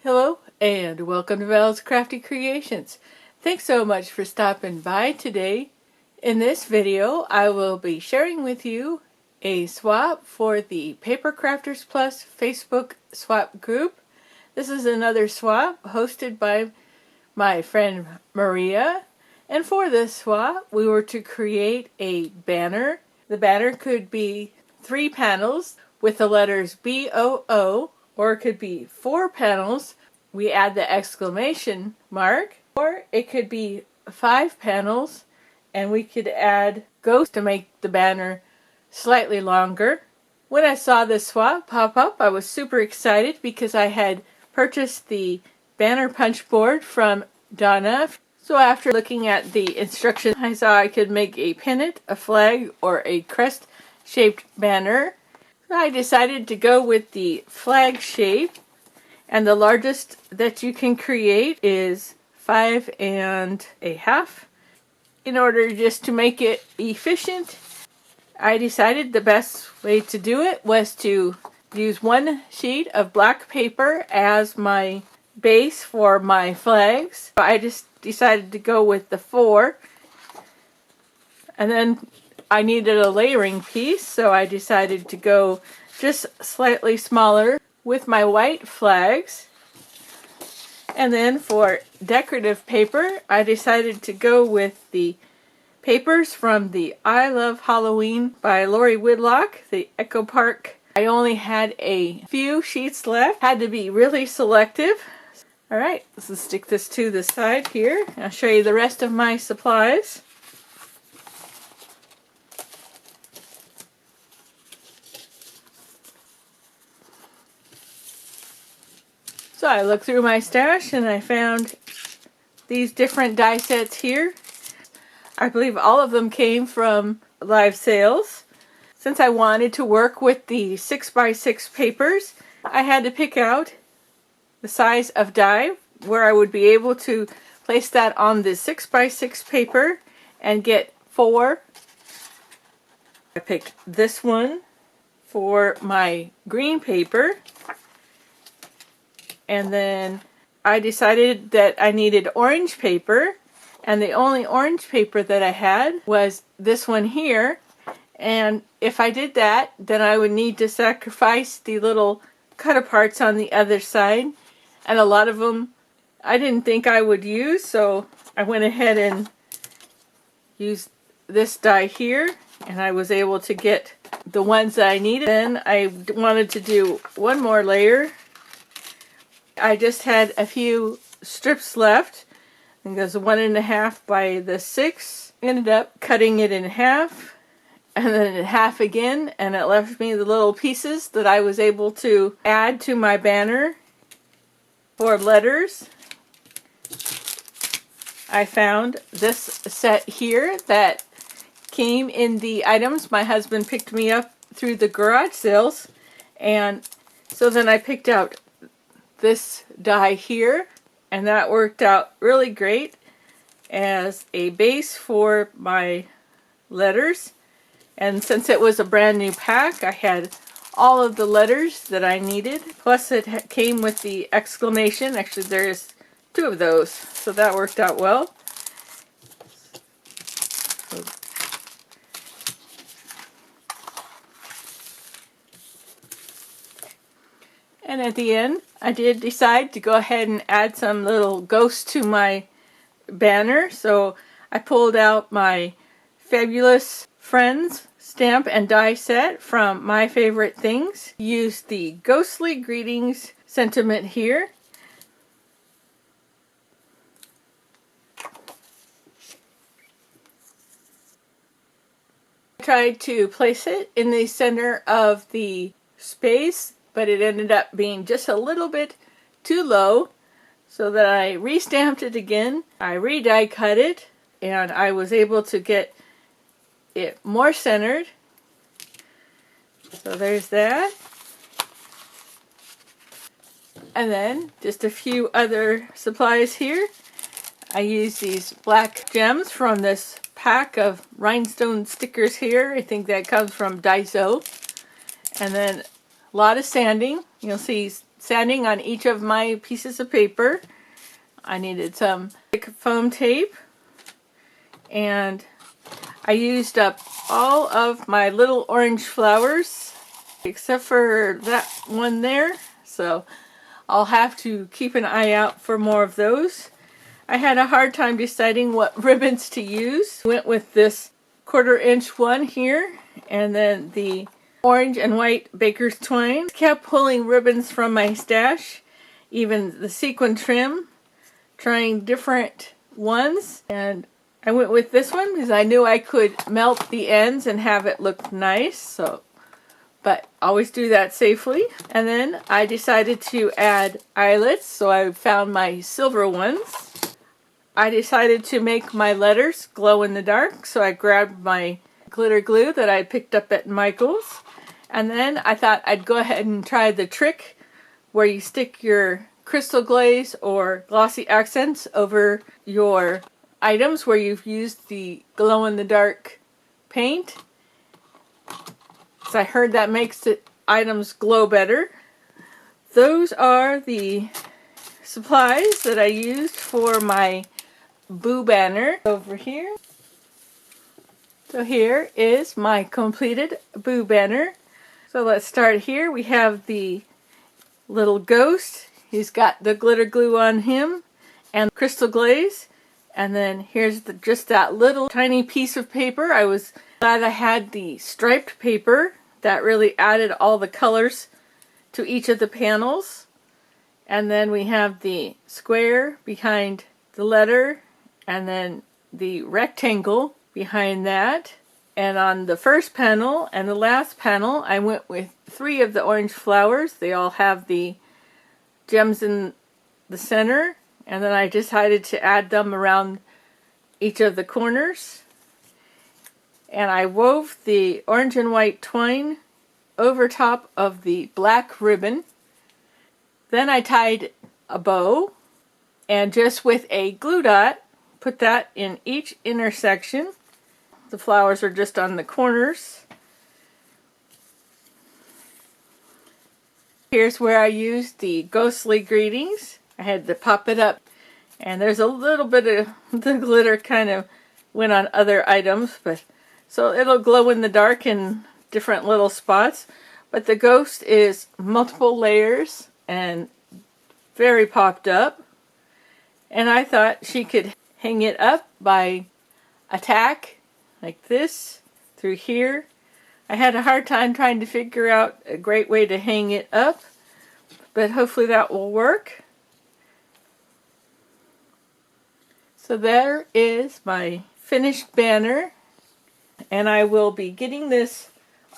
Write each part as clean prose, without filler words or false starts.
Hello and welcome to Val's Crafty Creations. Thanks so much for stopping by today. In this video I will be sharing with you a swap for the Paper Crafters Plus Facebook swap group. This is another swap hosted by my friend Maria, and for this swap we were to create a banner. The banner could be 3 panels with the letters BOO, or it could be 4 panels, we add the exclamation mark, or it could be 5 panels and we could add ghost to make the banner slightly longer. When I saw this swap pop up, I was super excited because I had purchased the banner punch board from Donna. So after looking at the instructions, I saw I could make a pennant, a flag, or a crest shaped banner. I decided to go with the flag shape, and the largest that you can create is 5 1/2. In order just to make it efficient, I decided the best way to do it was to use 1 sheet of black paper as my base for my flags. I just decided to go with the 4, and then I needed a layering piece, so I decided to go just slightly smaller with my white flags. And then for decorative paper, I decided to go with the papers from the I Love Halloween by Lori Whitlock, the Echo Park. I only had a few sheets left, had to be really selective. Alright, let's stick this to the side here. I'll show you the rest of my supplies. So I looked through my stash and I found these different die sets here. I believe all of them came from live sales. Since I wanted to work with the 6x6 papers, I had to pick out the size of die where I would be able to place that on the 6x6 paper and get 4. I picked this one for my green paper. And then I decided that I needed orange paper, and the only orange paper that I had was this one here. And if I did that, then I would need to sacrifice the little cut-aparts on the other side, and a lot of them I didn't think I would use, so I went ahead and used this die here, and I was able to get the ones that I needed. Then I wanted to do one more layer. I just had a few strips left. I think it was 1 1/2 by the 6. Ended up cutting it in half, and then in half again, and it left me the little pieces that I was able to add to my banner. For letters, I found this set here that came in the items my husband picked me up through the garage sales, and so then I picked out this die here, and that worked out really great as a base for my letters. And since it was a brand new pack, I had all of the letters that I needed, plus it came with the exclamation. Actually, there's 2 of those, so that worked out well. And at the end, I did decide to go ahead and add some little ghosts to my banner. So I pulled out my Fabulous Friends stamp and die set from My Favorite Things. Used the Ghostly Greetings sentiment here. I tried to place it in the center of the space, but it ended up being just a little bit too low, so that I re-stamped it again. I re-die cut it, and I was able to get it more centered. So there's that. And then just a few other supplies here. I used these black gems from this pack of rhinestone stickers here. I think that comes from Daiso. And then a lot of sanding. You'll see sanding on each of my pieces of paper. I needed some thick foam tape, and I used up all of my little orange flowers except for that one there, so I'll have to keep an eye out for more of those. I had a hard time deciding what ribbons to use. Went with this 1/4 inch one here, and then the orange and white baker's twine. Kept pulling ribbons from my stash, even the sequin trim, trying different ones, and I went with this one because I knew I could melt the ends and have it look nice, but always do that safely. And then I decided to add eyelets, so I found my silver ones. I decided to make my letters glow in the dark, so I grabbed my glitter glue that I picked up at Michael's. And then I thought I'd go ahead and try the trick where you stick your crystal glaze or glossy accents over your items where you've used the glow-in-the-dark paint. So I heard that makes the items glow better. Those are the supplies that I used for my Boo banner over here. So here is my completed Boo banner. So let's start here. We have the little ghost. He's got the glitter glue on him and crystal glaze. And then here's just that little tiny piece of paper. I was glad I had the striped paper. That really added all the colors to each of the panels. And then we have the square behind the letter, and then the rectangle behind that. And on the first panel and the last panel, I went with 3 of the orange flowers. They all have the gems in the center. And then I decided to add them around each of the corners. And I wove the orange and white twine over top of the black ribbon. Then I tied a bow, and just with a glue dot, put that in each intersection. The flowers are just on the corners. Here's where I used the ghostly greetings. I had to pop it up, and there's a little bit of the glitter kind of went on other items, but so it'll glow in the dark in different little spots. But the ghost is multiple layers and very popped up, and I thought she could hang it up by a tack like this through here. I had a hard time trying to figure out a great way to hang it up, but hopefully that will work. So there is my finished banner, and I will be getting this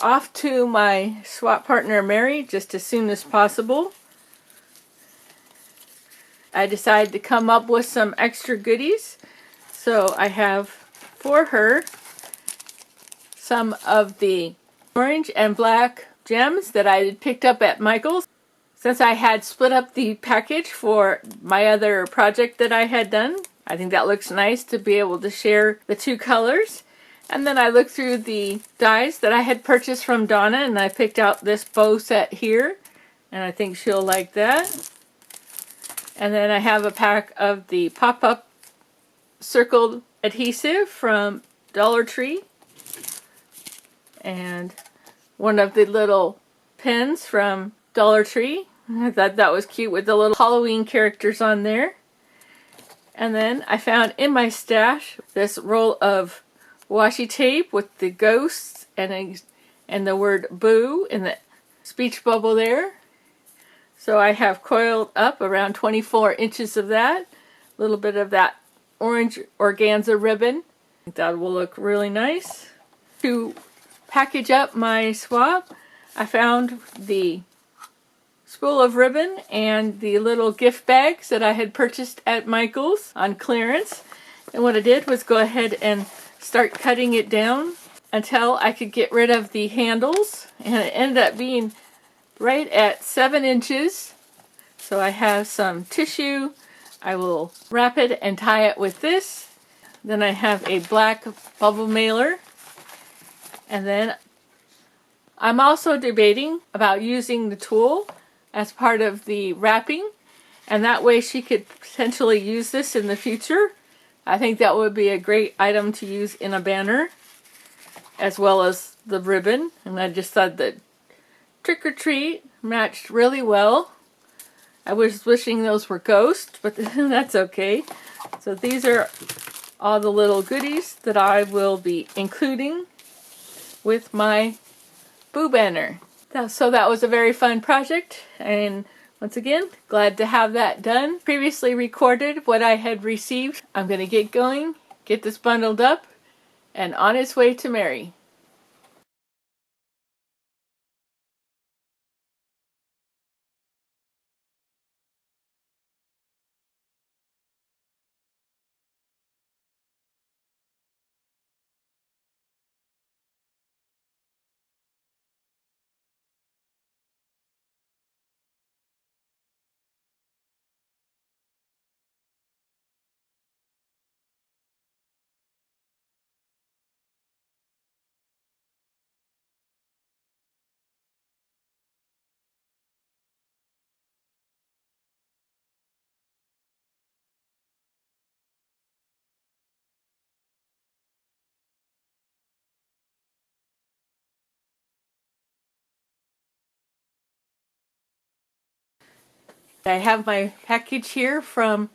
off to my swap partner Mary just as soon as possible. I decided to come up with some extra goodies, so I have for her some of the orange and black gems that I had picked up at Michael's. Since I had split up the package for my other project that I had done, I think that looks nice to be able to share the 2 colors. And then I looked through the dies that I had purchased from Donna, and I picked out this bow set here, and I think she'll like that. And then I have a pack of the pop-up circled adhesive from Dollar Tree, and one of the little pens from Dollar Tree. I thought that was cute with the little Halloween characters on there. And then I found in my stash this roll of washi tape with the ghosts and the word boo in the speech bubble there. So I have coiled up around 24 inches of that. A little bit of that orange organza ribbon. I think that will look really nice. To package up my swap, I found the spool of ribbon and the little gift bags that I had purchased at Michael's on clearance. And what I did was go ahead and start cutting it down until I could get rid of the handles, and it ended up being right at 7 inches. So I have some tissue. I will wrap it and tie it with this. Then I have a black bubble mailer, and then I'm also debating about using the tulle as part of the wrapping, and that way she could potentially use this in the future. I think that would be a great item to use in a banner, as well as the ribbon. And I just thought that Trick or Treat matched really well. I was wishing those were ghosts, but that's okay. So these are all the little goodies that I will be including with my Boo banner. So that was a very fun project, and once again, glad to have that done. Previously recorded what I had received. I'm going to get going, get this bundled up, and on its way to Mary. I have my package here from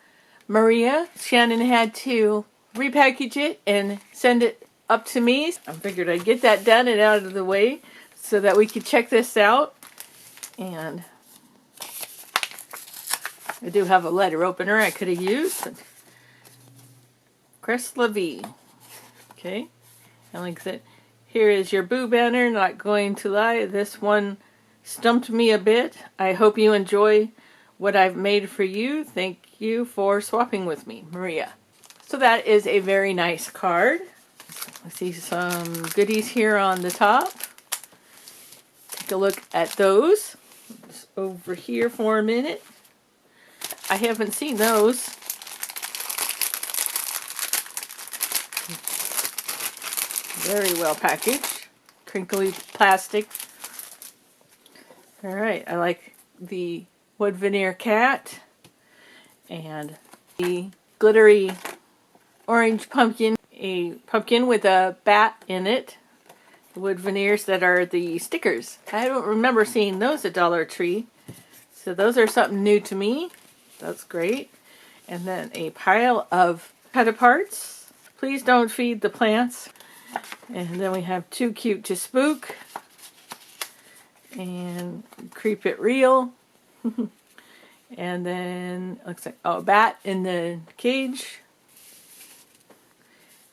Maria. Shanon had to repackage it and send it up to me. I figured I'd get that done and out of the way so that we could check this out. And I do have a letter opener I could have used. Crest V. Okay. And like I said, here is your Boo banner. Not going to lie, this one stumped me a bit. I hope you enjoy what I've made for you. Thank you for swapping with me, Maria. So that is a very nice card. I see some goodies here on the top. Take a look at those. Just over here for a minute. I haven't seen those. Very well packaged. Crinkly plastic. Alright, I like the wood veneer cat and the glittery orange pumpkin, a pumpkin with a bat in it. The wood veneers that are the stickers. I don't remember seeing those at Dollar Tree, so those are something new to me. That's great. And then a pile of cut-aparts. Please don't feed the plants. And then we have Too Cute to Spook and Creep It Real. And then looks like a bat in the cage.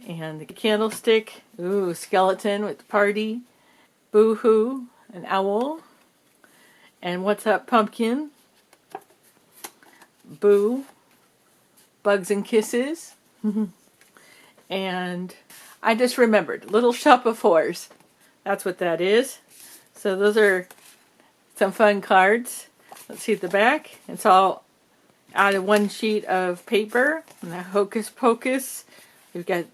And the candlestick. Ooh, skeleton with the party. Boo-hoo, an owl. And What's Up Pumpkin. Boo. Bugs and Kisses. And I just remembered, Little Shop of Horrors. That's what that is. So those are some fun cards. Let's see the back. It's all out of one sheet of paper. And the Hocus Pocus. We've got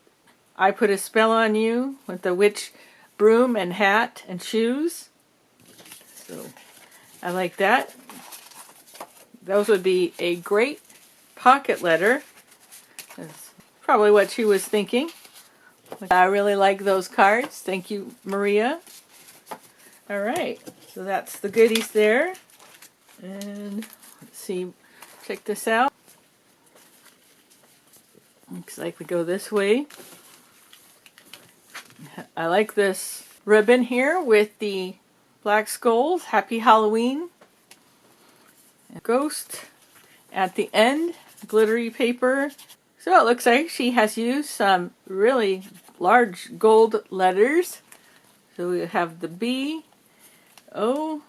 I Put a Spell on You with the witch broom and hat and shoes. So I like that. Those would be a great pocket letter. That's probably what she was thinking. I really like those cards. Thank you, Maria. Alright, so that's the goodies there. And let's see, check this out. Looks like we go this way. I like this ribbon here with the black skulls. Happy Halloween. Ghost at the end. Glittery paper. So it looks like she has used some really large gold letters. So we have the B, O,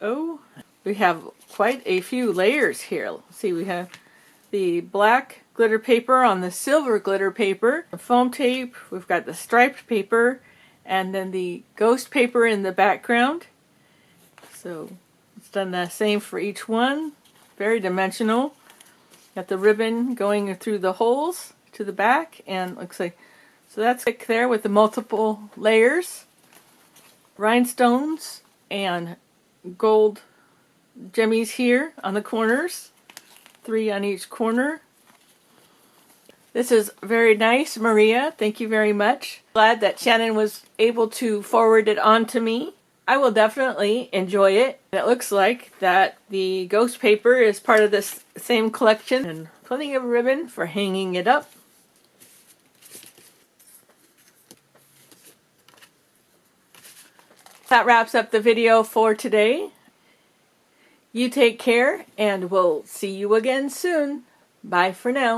O. We have quite a few layers here. Let's see, we have the black glitter paper on the silver glitter paper, the foam tape, we've got the striped paper, and then the ghost paper in the background. So it's done the same for each one. Very dimensional. Got the ribbon going through the holes to the back, and looks like, so that's thick there with the multiple layers. Rhinestones and gold jimmies here on the corners, 3 on each corner. This is very nice, Maria. Thank you very much. Glad that Shanon was able to forward it on to me. I will definitely enjoy it. It looks like that the ghost paper is part of this same collection, and plenty of ribbon for hanging it up. That wraps up the video for today. You take care, and we'll see you again soon. Bye for now.